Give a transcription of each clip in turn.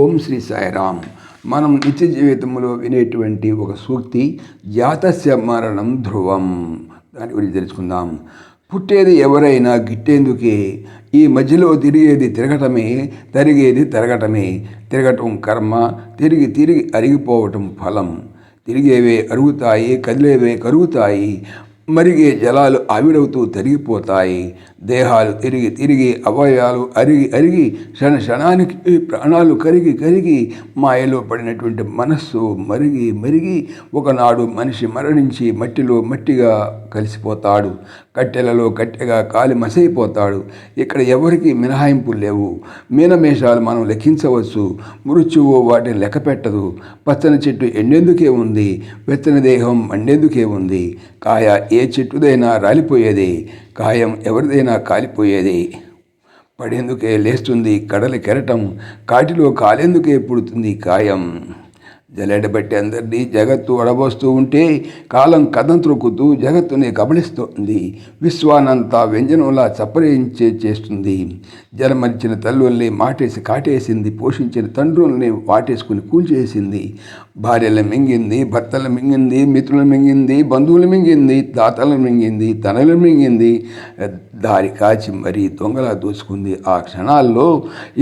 ఓం శ్రీ సాయిరామ్. మనం నిత్య జీవితంలో వినేటువంటి ఒక సూక్తి జాతస్య మరణం ధ్రువం. దాని గురించి తెలుసుకుందాం. పుట్టేది ఎవరైనా గిట్టేందుకే, ఈ మధ్యలో తిరిగేది తిరగటమే, తరిగేది తరగటమే. తిరగటం కర్మ, తిరిగి తిరిగి అరిగిపోవటం ఫలం. తిరిగేవే అరుగుతాయి, కదిలేవే కరుగుతాయి, మరిగే జలాలు ఆవిరవుతూ తరిగిపోతాయి. దేహాలు తిరిగి తిరిగి అవయవాలు అరిగి అరిగి క్షణానికి ప్రాణాలు కరిగి కరిగి మాయలో పడినటువంటి మనస్సు మరిగి మరిగి ఒకనాడు మనిషి మరణించి మట్టిలో మట్టిగా కలిసిపోతాడు, కట్టెలలో కట్టెగా కాలి మసైపోతాడు. ఇక్కడ ఎవరికి మినహాయింపులు లేవు. మీనమేషాలు మనం లెక్కించవచ్చు, మృత్యువు వాటిని లెక్క పెట్టదు. పచ్చని చెట్టు ఎండేందుకే ఉంది, వెచ్చని దేహం మండేందుకే ఉంది. కాయ ఏ చెట్టుదైనా రాలిపోయేది, కాయం ఎవరిదైనా కాలిపోయేది. పడేందుకే లేస్తుంది కడలి కెరటం, కాటిలో కాలేందుకే పుడుతుంది కాయం. జల్లెడబట్టి అందరినీ జగత్తు అడబోస్తూ ఉంటే కాలం కథం త్రొక్కుతూ జగత్తుని కబళిస్తోంది. విశ్వానంతా వ్యంజనంలా చప్పరించే చేస్తుంది. జన్మనిచ్చిన తల్లుల్ని మాటేసి కాటేసింది, పోషించిన తండ్రుల్ని వాటేసుకుని కూల్చేసింది. భార్యలను మింగింది, భర్తలను మింగింది, మిత్రులను మింగింది, బంధువులు మింగింది, తాతలను మింగింది, తనలను మింగింది. దారి కాచి మరీ దొంగలా దోచుకుంది. ఆ క్షణాల్లో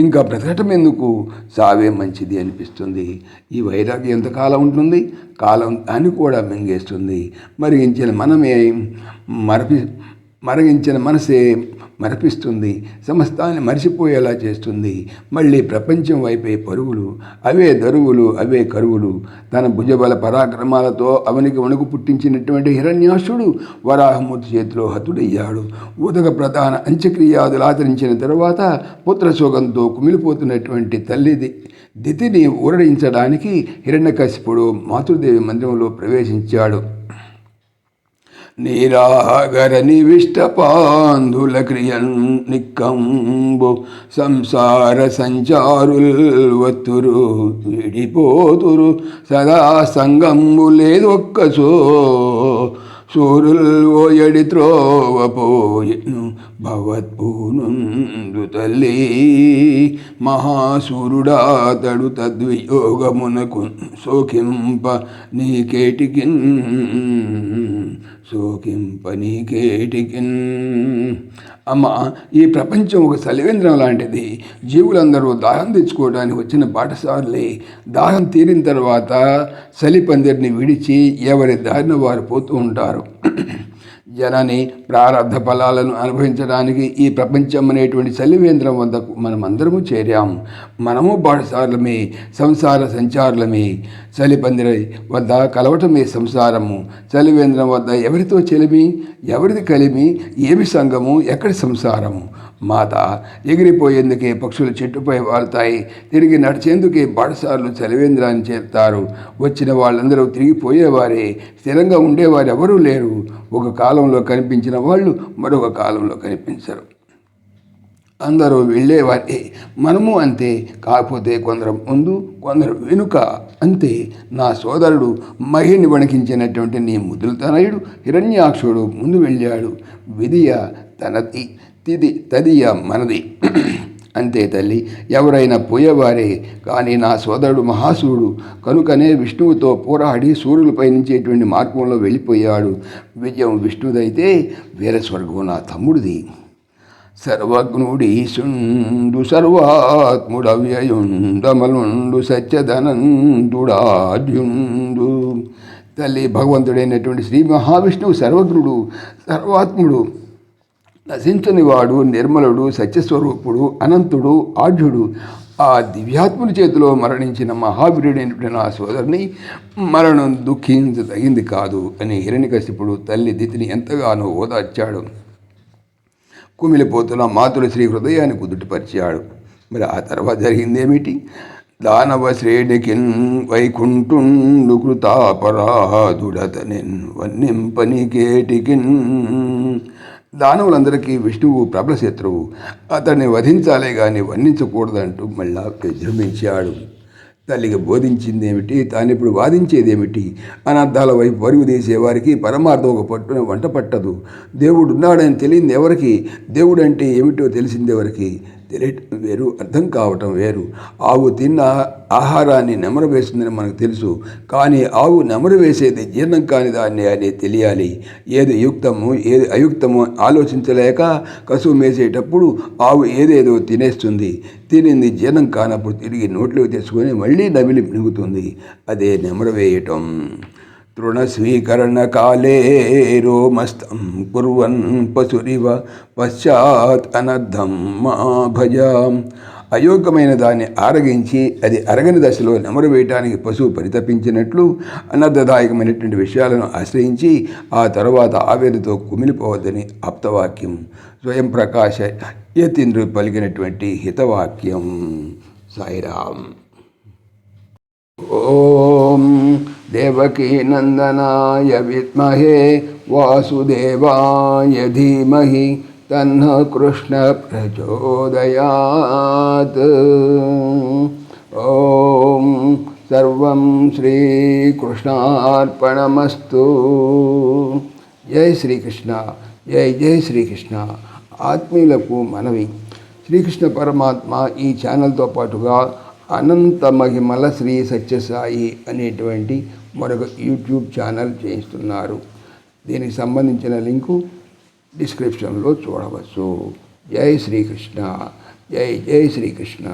ఇంకా బ్రతకటం ఎందుకు, సావే మంచిది అనిపిస్తుంది. ఈ వైరాగ్యం ఎంతకాలం ఉంటుంది? కాలం దాన్ని కూడా మింగేస్తుంది. మరిగించిన మనసే మరపిస్తుంది, సమస్తాన్ని మరిచిపోయేలా చేస్తుంది. మళ్ళీ ప్రపంచం వైపే పరుగులు, అవే దరువులు, అవే కరువులు. తన భుజబల పరాక్రమాలతో అవనికి వణుకు పుట్టించినటువంటి హిరణ్యాసుడు వరాహమూర్తి చేతిలో హతుడయ్యాడు. ఉదక ప్రధాన అంత్యక్రియాదులు ఆచరించిన తరువాత పుత్రశోకంతో కుమిలిపోతున్నటువంటి తల్లి దితిని ఊరడించడానికి హిరణ్యకశిపుడు మాతృదేవి మందిరంలో ప్రవేశించాడు. నీరాగర నివిష్టపాంధుల క్రియన్ నిక్కంబు సంసార సంచారుల్వత్తురు విడిపోతురు సదా సంగంబు లేదొక్కసో సూరుల్ ఓయడి త్రోవపోయెను భవత్పూనుందు తల్లి మహాసూరుడాతడు తద్వియోగమునకు సోకింప నీకేటికిన్ అమ్మ, ఈ ప్రపంచం ఒక సలివేంద్రం లాంటిది. జీవులందరూ దాహం తెచ్చుకోవడానికి వచ్చిన బాటసారులే. దాహం తీరిన తర్వాత సలిపందిరిని విడిచి ఎవరి దారిన వారు పోతూ ఉంటారు. జనని ప్రారంధ ఫలాలను అనుభవించడానికి ఈ ప్రపంచం అనేటువంటి చలివేంద్రం వద్దకు మనమందరము చేరాము. మనము బాటసారులమే, సంసార సంచారులమే. చలిపందిరి వద్ద కలవటమే సంసారము. చలివేంద్రం వద్ద ఎవరితో చెలిమి, ఎవరిది కలిమి, ఏమి సంగము, ఎక్కడి సంసారము. మాత ఎగిరిపోయేందుకే పక్షులు చెట్టుపై వాళ్తాయి, తిరిగి నడిచేందుకే బాటసారులు చలివేంద్రాన్ని చేరుతారు. వచ్చిన వాళ్ళందరూ తిరిగిపోయేవారే, స్థిరంగా ఉండేవారు ఎవరూ లేరు. ఒక కాలంలో కనిపించిన వాళ్ళు మరొక కాలంలో కనిపించరు. అందరూ వెళ్ళేవారే. మనము అంతే, కాకపోతే కొందరు ముందు, కొందరు వెనుక అంతే. నా సోదరుడు మహిని వణికించినటువంటి నీ ముద్దుల తనయుడు హిరణ్యాక్షుడు ముందు వెళ్ళాడు. విధియ తనది, తిది తదియ మనది. అంతే తల్లి, ఎవరైనా పోయేవారే. కానీ నా సోదరుడు మహాసూరుడు కనుకనే విష్ణువుతో పోరాడి సూర్యులపై నుంచేటువంటి మార్గంలో వెళ్ళిపోయాడు. విజయం విష్ణుదైతే వీరస్వర్గం నా తమ్ముడిది. సర్వజ్ఞుడీశుండు సర్వాత్ముడవ్యయుండమలుండు సత్యధనందుడార్యుండు. తల్లి, భగవంతుడైనటువంటి శ్రీ మహావిష్ణువు సర్వజ్ఞుడు, సర్వాత్ముడు, నశించని వాడు, నిర్మలుడు, సత్యస్వరూపుడు, అనంతుడు, ఆఢ్యుడు. ఆ దివ్యాత్ముని చేతిలో మరణించిన మహావీరుడైనటువంటి నా సోదరుని మరణం దుఃఖించదగింది కాదు అని హిరణ్యకశిపుడు తల్లి దితిని ఎంతగానో ఓదార్చాడు. కుమిలిపోతున్న మాతృ శ్రీ హృదయాన్ని కుదుటపరిచాడు. మరి ఆ తర్వాత జరిగిందేమిటి? దానవ శ్రేణికిన్ వైకుంఠుండు కృతాపరాధుడతనిన్ వన్నింపనికేటికిన్. దానవులందరికీ విష్ణువు ప్రబల శత్రువు, అతన్ని వధించాలే కానీ వర్ణించకూడదంటూ మళ్ళా విజృంభించాడు. తల్లికి బోధించిందేమిటి, తానిప్పుడు వాదించేదేమిటి? అనర్థాల వైపు పరుగు తీసేవారికి పరమార్థం ఒక పట్టున వంట పట్టదు. దేవుడున్నాడని తెలియంది ఎవరికి? దేవుడు అంటే ఏమిటో తెలిసింది ఎవరికి? తెలియటం వేరు, అర్థం కావటం వేరు. ఆవు తిన్న ఆహారాన్ని నెమరు వేస్తుందని మనకు తెలుసు, కానీ ఆవు నెమరు వేసేది జీర్ణం కాని దాన్ని అని తెలియాలి. ఏది యుక్తము ఏది అయుక్తము ఆలోచించలేక కసువు మేసేటప్పుడు ఆవు ఏదేదో తినేస్తుంది. తినింది జీర్ణం కానప్పుడు తిరిగి నోట్లోకి తెచ్చుకొని మళ్ళీ నమిలి మింగుతుంది. అదే నెమరు వేయటం. తృణస్వీకరణకాలే రోమస్తం కుర్వన్ పశురివ పశ్చాత్ అనర్థం మా భజాం. అయోగ్యమైన దాన్ని ఆరగించి అది అరగని దశలో నెమరు వేయటానికి పశువు పరితపించినట్లు అనర్థదాయకమైనటువంటి విషయాలను ఆశ్రయించి ఆ తర్వాత ఆవేదతో కుమిలిపోవద్దని ఆప్తవాక్యం. స్వయం ప్రకాశ యతీంద్రుడు పలికినటువంటి హితవాక్యం. సాయిరాం. ఓం దేవకీ నందనాయ విద్మహే వాసుదేవాయ ధీమహి తన్నః కృష్ణ ప్రచోదయాత్. ఓం సర్వం శ్రీకృష్ణార్పణమస్తు. జై శ్రీకృష్ణ. జై జై శ్రీకృష్ణ. ఆత్మీయులకు మనవి, శ్రీకృష్ణ పరమాత్మ ఈ ఛానల్తో పాటుగా అనంత మహిమల శ్రీ సత్యసాయి అనేటువంటి మరొక యూట్యూబ్ ఛానల్ చేయిస్తున్నారు. దీనికి సంబంధించిన లింకు డిస్క్రిప్షన్లో చూడవచ్చు. జై శ్రీకృష్ణ. జై జై శ్రీకృష్ణ.